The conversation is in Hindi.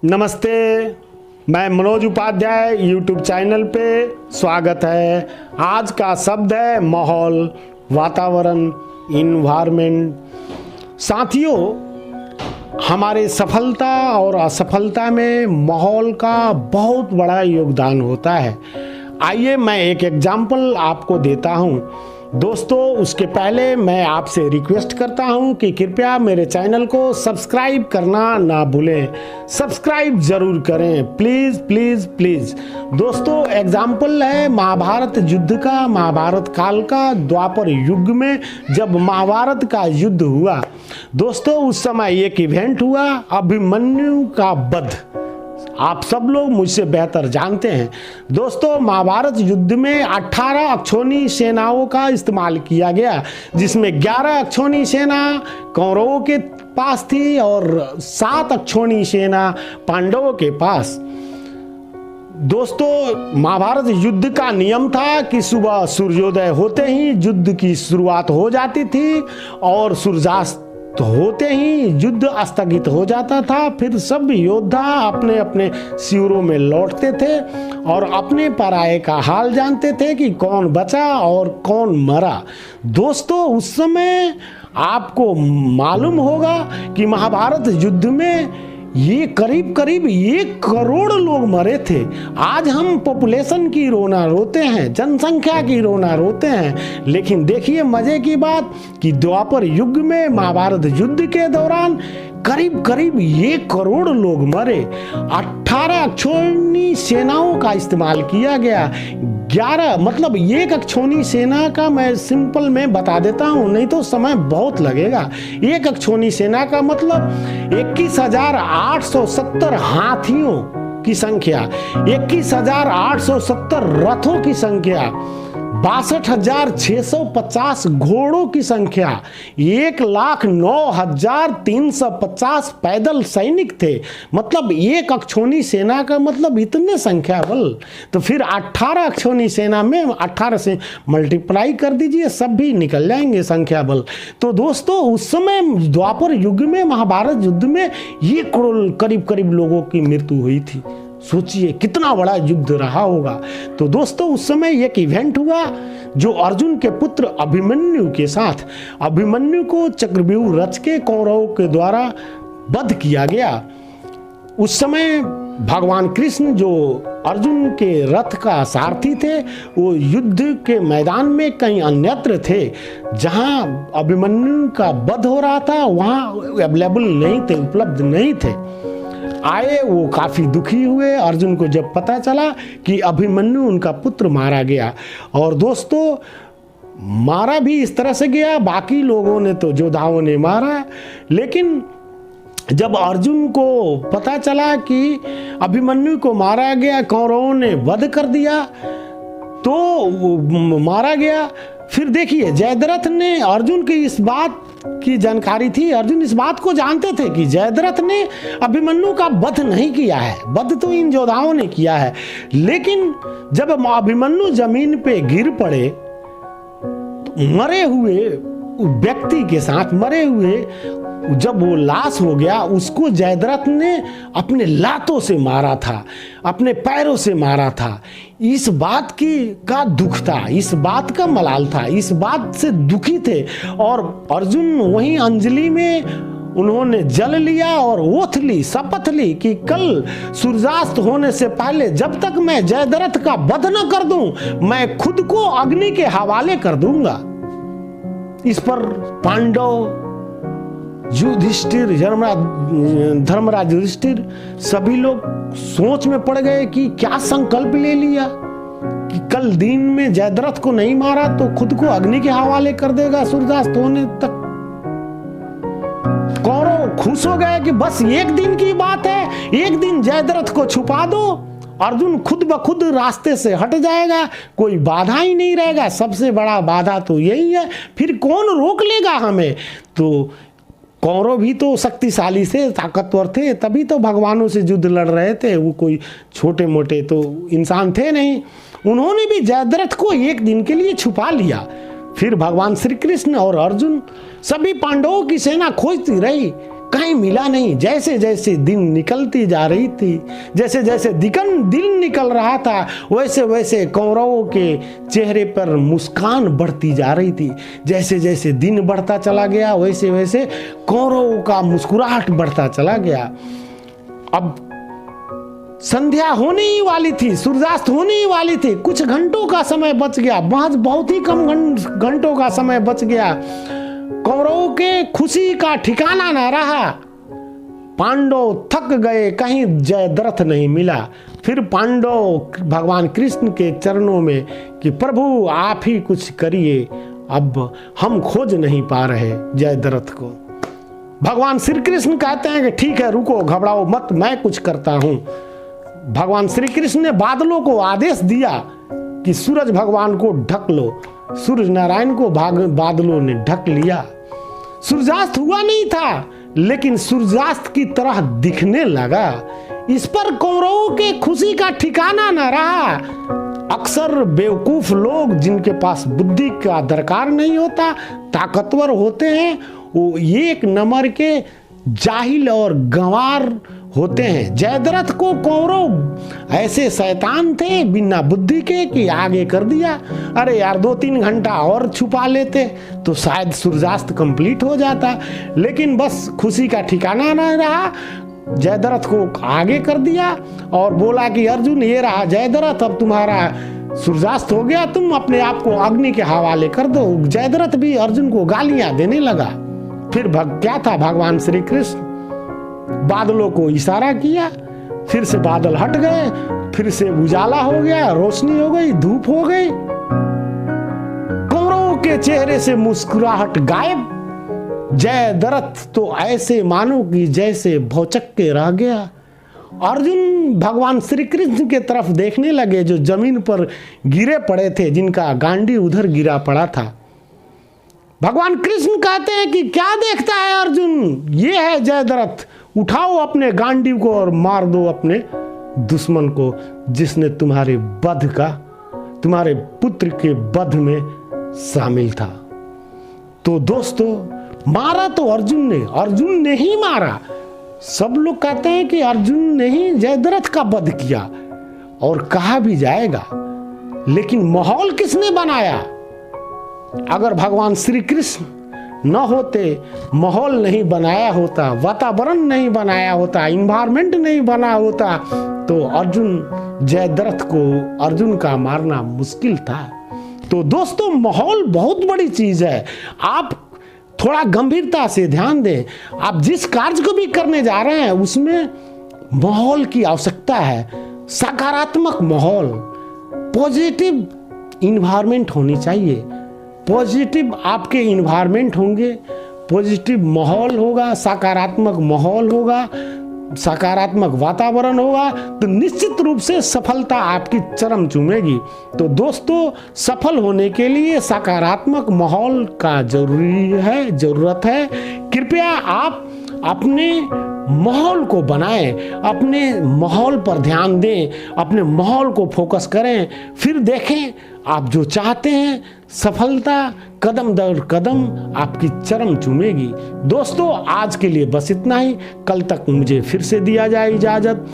नमस्ते, मैं मनोज उपाध्याय यूट्यूब चैनल पे स्वागत है। आज का शब्द है माहौल, वातावरण, इन्वायरमेंट। साथियों, हमारे सफलता और असफलता में माहौल का बहुत बड़ा योगदान होता है। आइए मैं एक एग्जाम्पल आपको देता हूँ। दोस्तों, उसके पहले मैं आपसे रिक्वेस्ट करता हूं कि कृपया मेरे चैनल को सब्सक्राइब करना ना भूलें। सब्सक्राइब जरूर करें, प्लीज़ प्लीज़ प्लीज़। दोस्तों, एग्जाम्पल है महाभारत युद्ध का, महाभारत काल का, द्वापर युग में जब महाभारत का युद्ध हुआ। दोस्तों, उस समय एक इवेंट हुआ, अभिमन्यु का वध। आप सब लोग मुझसे बेहतर जानते हैं। दोस्तों, महाभारत युद्ध में 18 अक्षौणी सेनाओं का इस्तेमाल किया गया, जिसमें 11 अक्षौणी सेना कौरवों के पास थी और 7 अक्षौणी सेना पांडवों के पास। दोस्तों, महाभारत युद्ध का नियम था कि सुबह सूर्योदय होते ही युद्ध की शुरुआत हो जाती थी और सूर्यास्त तो होते ही युद्ध स्थगित हो जाता था। फिर सब योद्धा अपने अपने शिविरों में लौटते थे और अपने पराये का हाल जानते थे कि कौन बचा और कौन मरा। दोस्तों, उस समय आपको मालूम होगा कि महाभारत युद्ध में ये करीब करीब 1 करोड़ लोग मरे थे। आज हम पॉपुलेशन की रोना रोते हैं, जनसंख्या की रोना रोते हैं, लेकिन देखिए मजे की बात कि द्वापर युग में महाभारत युद्ध के दौरान करीब करीब 1 करोड़ लोग मरे। 18 अक्षौणी सेनाओं का इस्तेमाल किया गया। 11 मतलब एक अक्षौणी सेना का मैं सिंपल में बता देता हूं, नहीं तो समय बहुत लगेगा। एक अक्षौणी सेना का मतलब 21,870 हाथियों की संख्या, 21,870 रथों की संख्या, 62,650 घोड़ों की संख्या, 1,09,350 पैदल सैनिक थे। मतलब एक अक्षौणी सेना का मतलब इतने संख्या बल। तो फिर 18 अक्षौणी सेना में 18 से मल्टीप्लाई कर दीजिए, सब भी निकल जाएंगे संख्या बल। तो दोस्तों, उस समय द्वापर युग में महाभारत युद्ध में 1 करोड़ करीब करीब लोगों की मृत्यु हुई थी। सोचिए कितना बड़ा युद्ध रहा होगा। तो दोस्तों, उस समय एक इवेंट हुआ जो अर्जुन के पुत्र अभिमन्यु के साथ, अभिमन्यु को चक्रव्यूह रच के कौरवों के द्वारा वध किया गया। उस समय भगवान कृष्ण जो अर्जुन के रथ का सारथी थे, वो युद्ध के मैदान में कहीं अन्यत्र थे। जहां अभिमन्यु का वध हो रहा था वहां अवेलेबल नहीं थे, उपलब्ध नहीं थे। आए, वो काफी दुखी हुए अर्जुन को जब पता चला कि अभिमन्यु उनका पुत्र मारा गया। और दोस्तों, मारा भी इस तरह से गया, बाकी लोगों ने तो योद्धाओं ने मारा, लेकिन जब अर्जुन को पता चला कि अभिमन्यु को मारा गया, कौरवों ने वध कर दिया, तो मारा गया। फिर देखिए, जयद्रथ ने अर्जुन की इस बात की जानकारी थी, अर्जुन इस बात को जानते थे कि जयद्रथ ने अभिमन्यु का वध नहीं किया है, वध तो इन योद्धाओं ने किया है। लेकिन जब अभिमन्यु जमीन पे गिर पड़े, मरे हुए व्यक्ति के साथ, मरे हुए जब वो लाश हो गया, उसको जयद्रथ ने अपने लातों से मारा था, अपने पैरों से मारा था। इस बात का दुख था, इस बात का मलाल था, इस बात से दुखी थे। और अर्जुन वहीं अंजलि में उन्होंने जल लिया और ओथ ली, शपथ ली कि कल सूर्यास्त होने से पहले जब तक मैं जयद्रथ का वध न कर दूं, मैं खुद को अग्नि के हवाले कर दूंगा। इस पर पांडव, युधिष्ठिर, धर्मराज युधिष्ठिर, सभी लोग सोच में पड़ गए कि क्या संकल्प ले लिया कि कल दिन में जयद्रथ को नहीं मारा तो खुद को अग्नि के हवाले कर देगा सूर्यास्त होने तक। कौरव खुश हो गए कि बस एक दिन की बात है, एक दिन जयद्रथ को छुपा दो, अर्जुन खुद ब खुद रास्ते से हट जाएगा, कोई बाधा ही नहीं रहेगा। सबसे बड़ा बाधा तो यही है, फिर कौन रोक लेगा हमें। तो कौरव भी तो शक्तिशाली थे, ताकतवर थे, तभी तो भगवानों से युद्ध लड़ रहे थे। वो कोई छोटे मोटे तो इंसान थे नहीं। उन्होंने भी जयद्रथ को एक दिन के लिए छुपा लिया। फिर भगवान श्री कृष्ण और अर्जुन, सभी पांडवों की सेना खोजती रही कहीं मिला नहीं। जैसे जैसे दिन निकलती जा रही थी, जैसे जैसे दिन निकल रहा था, वैसे वैसे कौरवों के चेहरे पर मुस्कान बढ़ती जा रही थी। जैसे जैसे दिन बढ़ता चला गया, वैसे वैसे कौरवों का मुस्कुराहट बढ़ता चला गया। अब संध्या होने ही वाली थी, सूर्यास्त होने ही वाली थी। कुछ घंटों का समय बच गया, महज बहुत ही कम घंटों का समय बच गया। कौरवों के खुशी का ठिकाना न रहा। पांडव थक गए, कहीं जयद्रथ नहीं मिला। फिर पांडव भगवान कृष्ण के चरणों में कि प्रभु आप ही कुछ करिए, अब हम खोज नहीं पा रहे जयद्रथ को। भगवान श्री कृष्ण कहते हैं कि ठीक है, रुको, घबराओ मत, मैं कुछ करता हूं। भगवान श्री कृष्ण ने बादलों को आदेश दिया कि सूरज भगवान को ढक लो। सूर्य नारायण को बादलों ने ढक लिया। सूर्यास्त हुआ नहीं था, लेकिन सूर्यास्त की तरह दिखने लगा। इस पर कौरवों के खुशी का ठिकाना न रहा। अक्सर बेवकूफ लोग, जिनके पास बुद्धि का दरकार नहीं होता, ताकतवर होते हैं, वो एक नंबर के जाहिल और गंवार होते हैं। जयद्रथ को कौरव ऐसे शैतान थे बिना बुद्धि के कि आगे कर दिया। अरे यार, 2-3 घंटा और छुपा लेते तो शायद सूर्यास्त कंप्लीट हो जाता, लेकिन बस खुशी का ठिकाना न रहा। जयद्रथ को आगे कर दिया और बोला कि अर्जुन, ये रहा जयद्रथ, अब तुम्हारा सूर्यास्त हो गया, तुम अपने आप को अग्नि के हवाले कर दो। जयद्रथ भी अर्जुन को गालियां देने लगा। फिर क्या था, भगवान श्री कृष्ण बादलों को इशारा किया, फिर से बादल हट गए, फिर से उजाला हो गया, रोशनी हो गई, धूप हो गई। कौरवों के चेहरे से मुस्कुराहट गायब। जयद्रथ तो ऐसे मानो कि जैसे भौचक के रह गया। अर्जुन भगवान श्री कृष्ण के तरफ देखने लगे, जो जमीन पर गिरे पड़े थे, जिनका गांडी उधर गिरा पड़ा था। भगवान कृष्ण कहते हैं कि क्या देखता है अर्जुन, ये है जयद्रथ, उठाओ अपने गांडीव को और मार दो अपने दुश्मन को, जिसने तुम्हारे पुत्र के वध में शामिल था। तो दोस्तों, मारा तो अर्जुन ने ही मारा। सब लोग कहते हैं कि अर्जुन ने ही जयद्रथ का वध किया, और कहा भी जाएगा, लेकिन माहौल किसने बनाया? अगर भगवान श्री कृष्ण न होते, माहौल नहीं बनाया होता, वातावरण नहीं बनाया होता, इन्वायरमेंट नहीं बना होता, तो अर्जुन का मारना मुश्किल था। तो दोस्तों, माहौल बहुत बड़ी चीज है। आप थोड़ा गंभीरता से ध्यान दें। आप जिस कार्य को भी करने जा रहे हैं, उसमें माहौल की आवश्यकता है। सकारात्मक माहौल, पॉजिटिव इन्वायरमेंट होनी चाहिए। पॉजिटिव आपके इन्वायरमेंट होंगे, पॉजिटिव माहौल होगा, सकारात्मक माहौल होगा, सकारात्मक वातावरण होगा, तो निश्चित रूप से सफलता आपकी चरम चूमेगी। तो दोस्तों, सफल होने के लिए सकारात्मक माहौल का जरूरत है। कृपया आप अपने माहौल को बनाएं, अपने माहौल पर ध्यान दें, अपने माहौल को फोकस करें, फिर देखें आप जो चाहते हैं, सफलता कदम दर कदम आपकी चरम चूमेगी। दोस्तों, आज के लिए बस इतना ही। कल तक मुझे फिर से दिया जाए इजाजत।